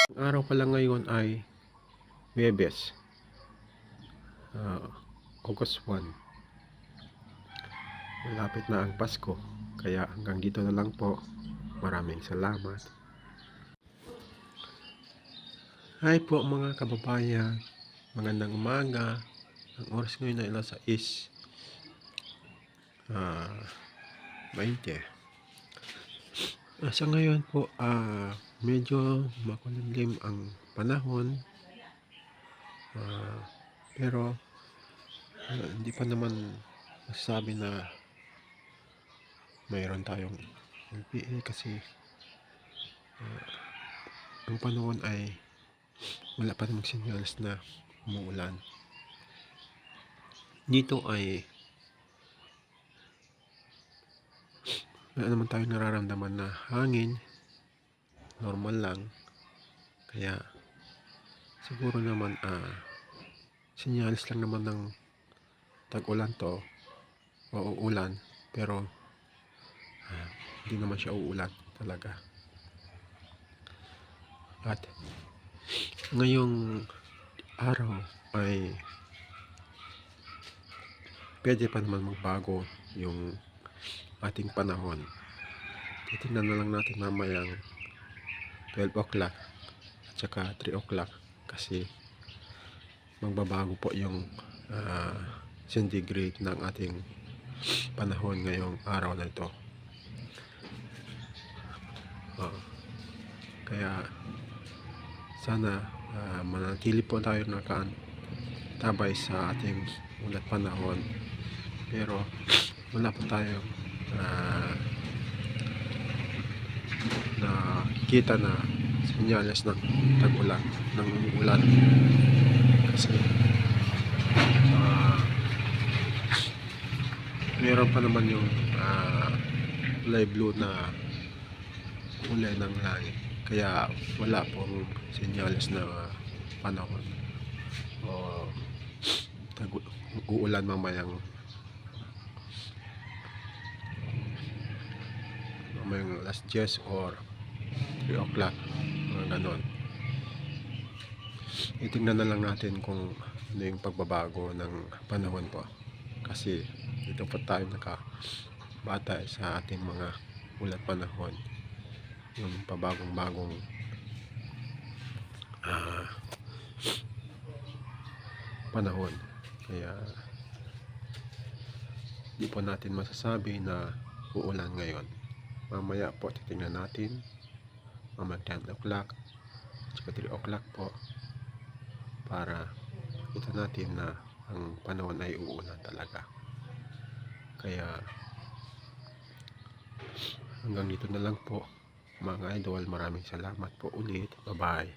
Ang araw pala ngayon ay Huwebes, August 1. Malapit na ang Pasko, kaya hanggang dito na lang po. Maraming salamat. Hi po mga kababayan, magandang umaga. Ang oras ngayon ay alas 6, 20. Sa ngayon po, medyo makulimlim ang panahon, pero hindi pa naman masasabi na mayroon tayong LPA kasi ang panahon ay wala pa namang sinyals na umuulan. Dito ay wala naman tayong nararamdaman na hangin, normal lang, kaya siguro naman sinyals lang naman ng tag-ulan to o uulan, pero hindi naman siya uulan talaga. At ngayong araw ay pwede pa naman magbago yung ating panahon. Titingnan na lang natin mamayang 12 o'clock at saka 3 o'clock kasi magbabago po yung centigrade ng ating panahon ngayong araw na ito. Kaya sana manatili po tayo nakaantabay sa ating ulat panahon, pero wala po tayong nakita na senyales ng tag-ulan, ng ulan, kasi meron pa naman yung kulay blue na kulay ng langit, kaya wala pong senyales na panahon o uulan mamayang last 10 or 3 o'clock, mga ganon. Itingnan na lang natin kung ano yung pagbabago ng panahon po, kasi dito po tayo nakabatay sa ating mga ulat panahon, yung pabagong-bagong panahon. Kaya di po natin masasabi na uulan ngayon. Mamaya po titingnan natin mamaya 10 o'clock at 3 o'clock po para kita natin na ang panahon ay uulan talaga. Kaya hanggang dito na lang po mga idol. Maraming salamat po ulit. Bye bye.